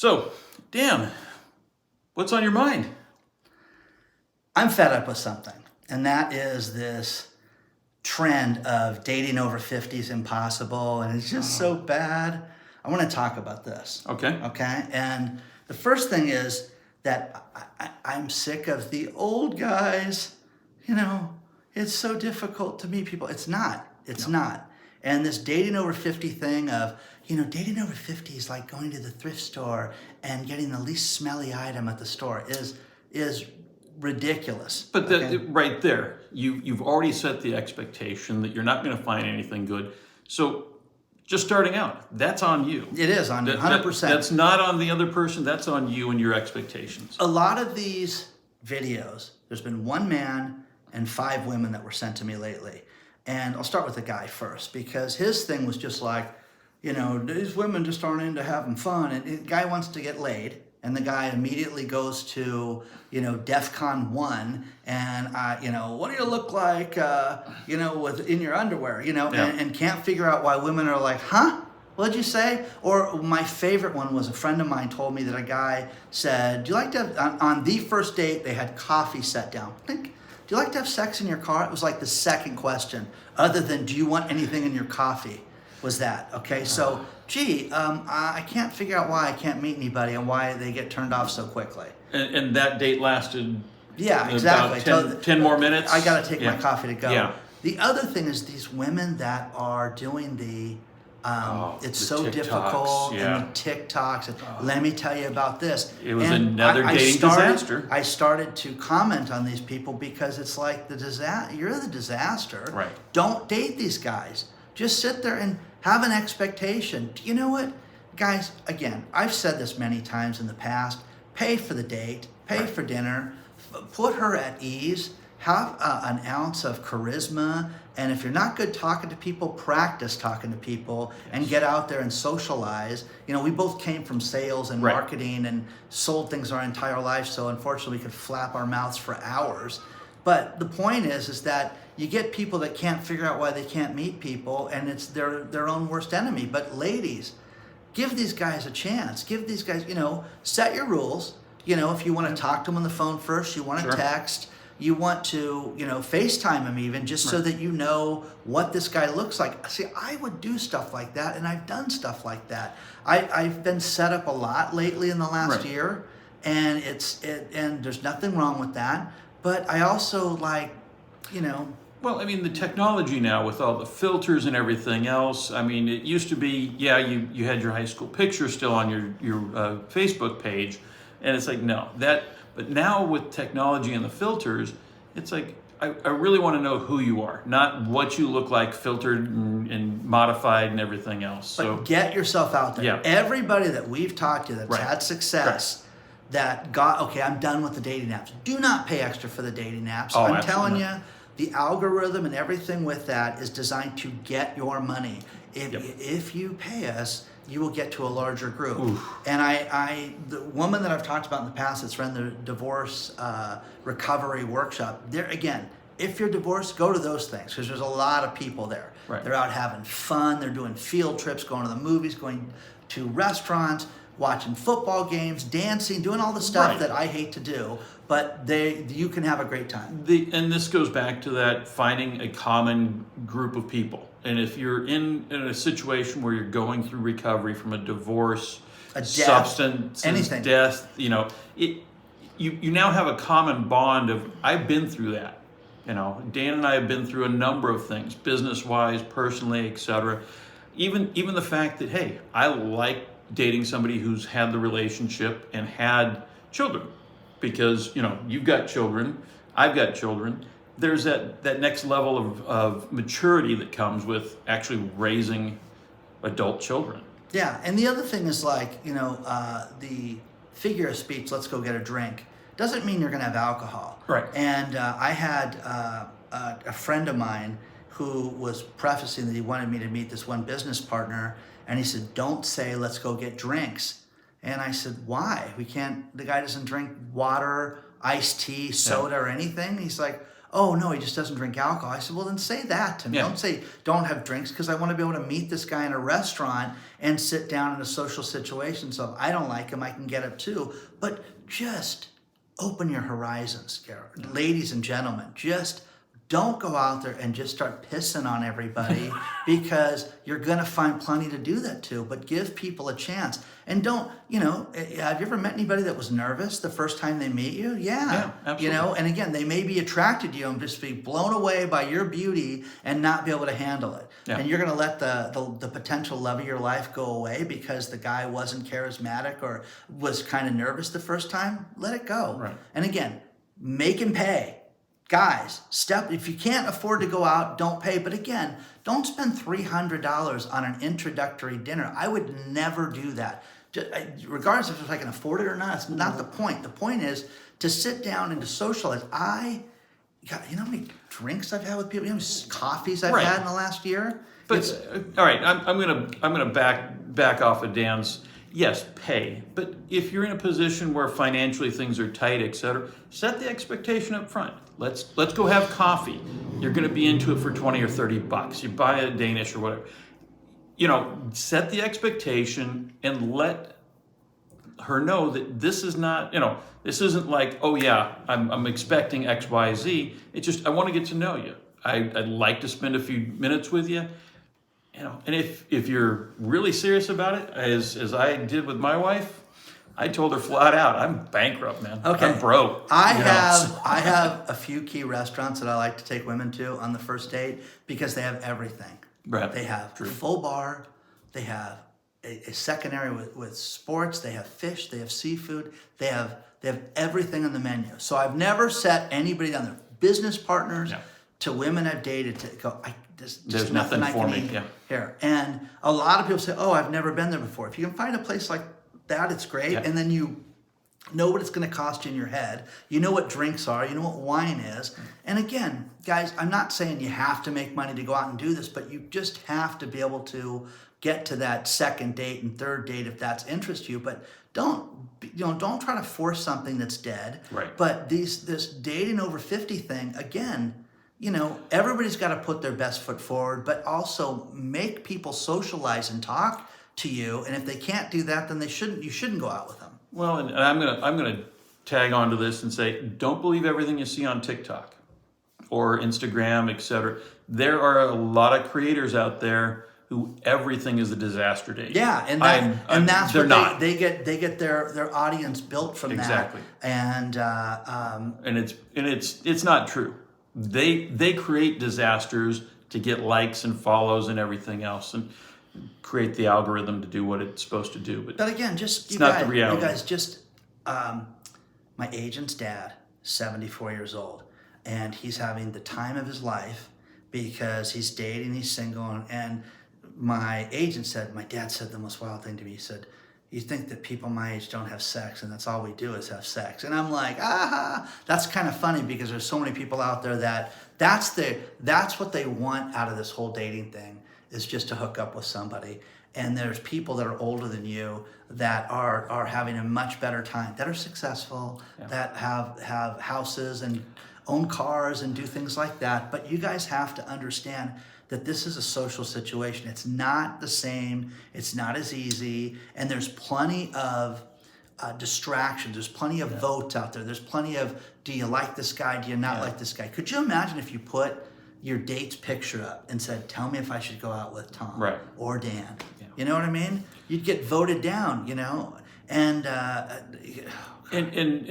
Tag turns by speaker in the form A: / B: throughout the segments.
A: So, Dan, what's on your mind?
B: I'm fed up with something, and that is this trend of dating over 50 is impossible, and it's just so bad. I want to talk about this.
A: Okay.
B: Okay? And the first thing is that I'm sick of the old guys. You know, it's so difficult to meet people. It's not. It's not. And this dating over 50 thing of, dating over 50 is like going to the thrift store and getting the least smelly item at the store is ridiculous.
A: But
B: okay?
A: right there, you've already set the expectation that you're not going to find anything good. So just starting out, that's on you.
B: It is on 100%.
A: That's not on the other person. That's on you and your expectations.
B: A lot of these videos, there's been one man and 5 women that were sent to me lately. And I'll start with the guy first, because his thing was just like, these women just aren't into having fun. And the guy wants to get laid. And the guy immediately goes to, DEFCON 1 and, what do you look like, in your underwear, and can't figure out why women are like, huh? What'd you say? Or my favorite one was a friend of mine told me that a guy said, do you like to have, on the first date, they had coffee set down. Do you like to have sex in your car? It was like the second question, other than do you want anything in your coffee, was that. Okay, so, I can't figure out why I can't meet anybody and why they get turned off so quickly.
A: And that date lasted
B: exactly.
A: about 10 more minutes?
B: I got to take my coffee to go.
A: Yeah.
B: The other thing is these women that are doing it's
A: the
B: so
A: TikToks,
B: difficult,
A: yeah.
B: and the TikToks. Let me tell you about this.
A: It was
B: And
A: another dating disaster.
B: I started to comment on these people because it's like you're the disaster.
A: Right.
B: Don't date these guys. Just sit there and have an expectation. You know what? Guys, again, I've said this many times in the past. Pay for the date. Pay for dinner. Put her at ease. Have an ounce of charisma. And if you're not good talking to people, practice talking to people and get out there and socialize. We both came from sales and marketing and sold things our entire life. So unfortunately, we could flap our mouths for hours. But the point is that you get people that can't figure out why they can't meet people, and it's their own worst enemy. But ladies, give these guys a chance. Give these guys, set your rules. If you want to talk to them on the phone first, you want to text. You want to, FaceTime him even, just so that you know what this guy looks like. See, I would do stuff like that, and I've done stuff like that. I've been set up a lot lately in the last year, and and there's nothing wrong with that. But I also
A: Well, the technology now with all the filters and everything else, it used to be, you had your high school picture still on your Facebook page, and it's like, no, but now with technology and the filters, it's like, I really want to know who you are, not what you look like filtered and modified and everything else.
B: But
A: so
B: get yourself out there.
A: Yeah.
B: Everybody that we've talked to that's had success, that I'm done with the dating apps. Do not pay extra for the dating apps. I'm telling you, the algorithm and everything with that is designed to get your money. If you pay us, you will get to a larger group. Oof. And the woman that I've talked about in the past that's run the divorce recovery workshop, there again, if you're divorced, go to those things, because there's a lot of people there.
A: Right.
B: They're out having fun. They're doing field trips, going to the movies, going to restaurants, watching football games, dancing, doing all the stuff that I hate to do. But you can have a great time.
A: And this goes back to that finding a common group of people. And if you're in a situation where you're going through recovery from a divorce, substance, death, you now have a common bond of, I've been through that. Dan and I have been through a number of things, business-wise, personally, etc. Even the fact that, hey, I like dating somebody who's had the relationship and had children, because you've got children, I've got children. There's that next level of maturity that comes with actually raising adult children.
B: Yeah, and the other thing is the figure of speech, let's go get a drink, doesn't mean you're going to have alcohol.
A: Right.
B: And I had a friend of mine who was prefacing that he wanted me to meet this one business partner, and he said, don't say, let's go get drinks. And I said, why? The guy doesn't drink water, iced tea, soda, or anything. He's like, oh no, he just doesn't drink alcohol. I said, well, then say that to me. Don't say don't have drinks, because I want to be able to meet this guy in a restaurant and sit down in a social situation. So if I don't like him, I can get up too. But just open your horizons, Garrett. Ladies and gentlemen, just don't go out there and just start pissing on everybody, because you're going to find plenty to do that too. But give people a chance. And don't, have you ever met anybody that was nervous the first time they meet you? Yeah,
A: absolutely.
B: And again, they may be attracted to you and just be blown away by your beauty and not be able to handle it.
A: Yeah.
B: And you're going to let the potential love of your life go away because the guy wasn't charismatic or was kind of nervous the first time. Let it go.
A: Right.
B: And again, make him pay. Guys, if you can't afford to go out, don't pay. But again, don't spend $300 on an introductory dinner. I would never do that. Regardless if I can afford it or not, it's not the point. The point is to sit down and to socialize. You know how many drinks I've had with people? You know how many coffees I've had in the last year?
A: But all right, I'm gonna back off of Dan's. Yes, pay. But if you're in a position where financially things are tight, etc., set the expectation up front. Let's go have coffee. You're going to be into it for $20 or $30. You buy a Danish or whatever. Set the expectation and let her know that this is not, this isn't like, oh yeah, I'm expecting X, Y, Z. It's just, I want to get to know you. I'd like to spend a few minutes with you. And if you're really serious about it, as I did with my wife, I told her flat out, I'm bankrupt, man.
B: Okay.
A: I'm broke.
B: I have a few key restaurants that I like to take women to on the first date because they have everything.
A: Right.
B: They have a full bar. They have a secondary with sports. They have fish. They have seafood. They have everything on the menu. So I've never set anybody down there, business partners to women I've dated, to go, there's nothing for me here. And a lot of people say, oh, I've never been there before. If you can find a place like that, it's great. And then you know what it's going to cost you in your head. You know what drinks are. You know what wine is. And again, guys, I'm not saying you have to make money to go out and do this, but you just have to be able to get to that second date and third date if that's interest you. But don't try to force something that's dead.
A: Right.
B: But this dating over 50 thing, again, everybody's got to put their best foot forward, but also make people socialize and talk to you. And if they can't do that, then you shouldn't go out with them.
A: Well, and I'm gonna tag on to this and say, don't believe everything you see on TikTok or Instagram, etc. There are a lot of creators out there who everything is a disaster date.
B: Yeah, and that's what they get their audience built from
A: exactly.
B: that. And
A: it's not true. They create disasters to get likes and follows and everything else, and create the algorithm to do what it's supposed to do. But
B: again,
A: it's not the reality.
B: You guys, my agent's dad, 74 years old, and he's having the time of his life because he's dating, he's single, and my agent said, my dad said the most wild thing to me. He said, you think that people my age don't have sex and that's all we do is have sex. And I'm like, that's kind of funny because there's so many people out there that's what they want out of this whole dating thing, is just to hook up with somebody. And there's people that are older than you that are having a much better time, that are successful, that have houses and own cars and do things like that. But you guys have to understand that this is a social situation. It's not the same. It's not as easy. And there's plenty of distractions. There's plenty of votes out there. There's plenty of, do you like this guy? Do you not like this guy? Could you imagine if you put your date's picture up and said, tell me if I should go out with Tom or Dan? Yeah. You know what I mean? You'd get voted down, And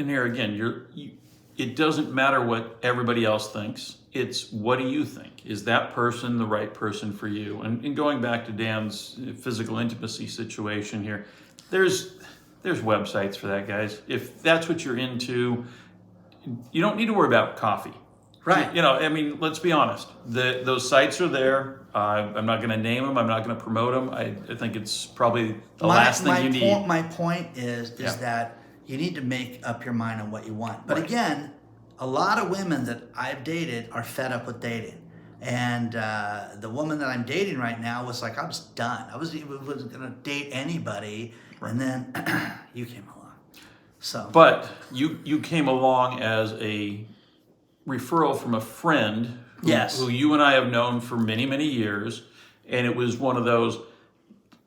A: here again, it doesn't matter what everybody else thinks. It's, what do you think? Is that person the right person for you? And going back to Dan's physical intimacy situation here, there's websites for that, guys. If that's what you're into, you don't need to worry about coffee.
B: Right.
A: Let's be honest. Those sites are there. I'm not going to name them. I'm not going to promote them. I think it's probably the last thing you need.
B: My point is that you need to make up your mind on what you want. But again, a lot of women that I've dated are fed up with dating. And the woman that I'm dating right now was like, I was done. I wasn't going to date anybody. Right. And then you came along.
A: But you came along as a referral from a friend
B: Yes.
A: who you and I have known for many, many years. And it was one of those,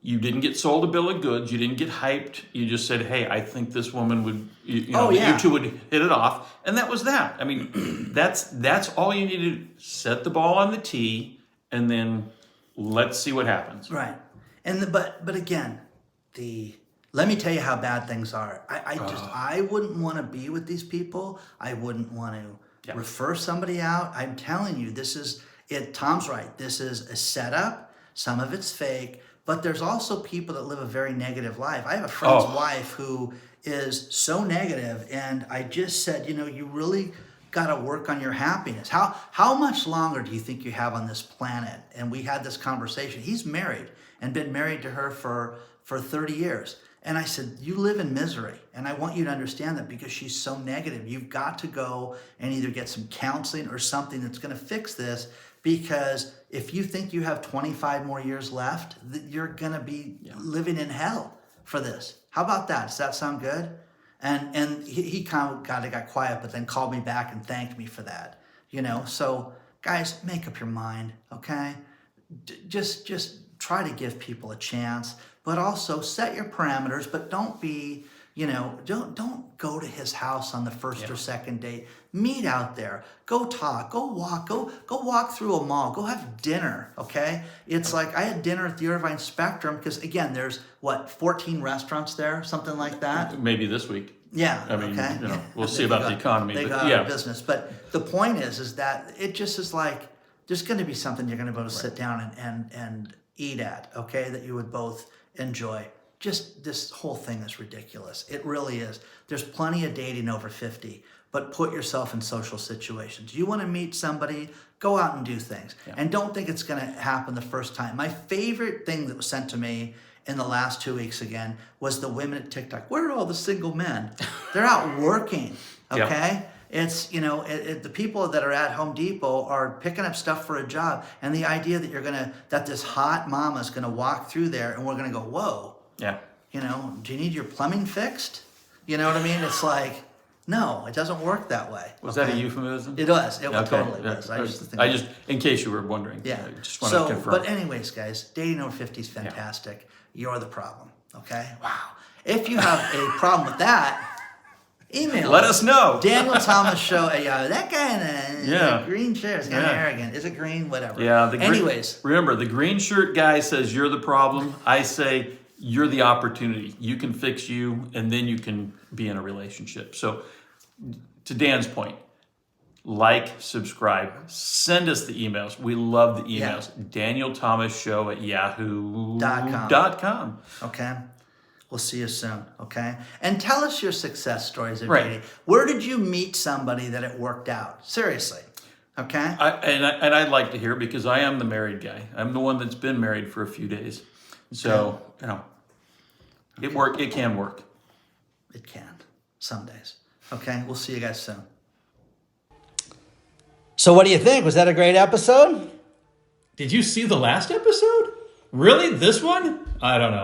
A: you didn't get sold a bill of goods. You didn't get hyped. You just said, hey, I think this woman would, you two would hit it off. And that was that. I mean, that's all you need to set the ball on the tee and then let's see what happens.
B: Right. But again, let me tell you how bad things are. I wouldn't want to be with these people. I wouldn't want to refer somebody out. I'm telling you, this is it. Tom's right. This is a setup. Some of it's fake, but there's also people that live a very negative life. I have a friend's wife who is so negative, and I just said, you really got to work on your happiness. How much longer do you think you have on this planet? And we had this conversation. He's married and been married to her for 30 years. And I said, you live in misery. And I want you to understand that because she's so negative. You've got to go and either get some counseling or something that's going to fix this. Because if you think you have 25 more years left, you're going to be living in hell for this. How about that? Does that sound good? And he kind of got quiet, but then called me back and thanked me for that. So guys, make up your mind, okay? Just try to give people a chance, but also set your parameters, but don't be, don't go to his house on the first or second date. Meet out there, go talk, go walk through a mall, go have dinner, okay? It's like I had dinner at the Irvine Spectrum because again, there's 14 restaurants there, something like that.
A: Maybe this week.
B: Yeah.
A: I mean, we'll see about the economy.
B: They got out of business. But the point is that it just is like, there's going to be something you're going to be able to sit down and eat at, okay, that you would both enjoy. Just this whole thing is ridiculous. It really is. There's plenty of dating over 50, but put yourself in social situations. You want to meet somebody, go out and do things. Yeah. And don't think it's going to happen the first time. My favorite thing that was sent to me in the last 2 weeks again was the women at TikTok. Where are all the single men? They're out working, okay? It's, the people that are at Home Depot are picking up stuff for a job. And the idea that that this hot mama is going to walk through there and we're going to go, whoa.
A: Yeah.
B: Do you need your plumbing fixed? You know what I mean? It's like, no, it doesn't work that way.
A: Was that a euphemism?
B: It was. It totally was.
A: I just, in case you were wondering.
B: Yeah.
A: I just want to confirm.
B: But anyways, guys, dating over 50 is fantastic. Yeah. You're the problem. Okay? Wow. If you have a problem with that, email
A: Let us know.
B: Daniel Thomas Show at Yahoo. That guy in the green shirt is kind of arrogant. Is it green? Whatever.
A: Yeah.
B: Anyways.
A: Remember, the green shirt guy says you're the problem. I say you're the opportunity. You can fix you, and then you can be in a relationship. So to Dan's point, like, subscribe, send us the emails. We love the emails. Daniel Thomas Show at yahoo.com.
B: Okay. We'll see you soon, okay? And tell us your success stories of dating. Where did you meet somebody that it worked out? Seriously, okay?
A: I'd like to hear because I am the married guy. I'm the one that's been married for a few days. So, it can work.
B: It can, some days. Okay, we'll see you guys soon. So what do you think? Was that a great episode?
A: Did you see the last episode? Really? This one? I don't know.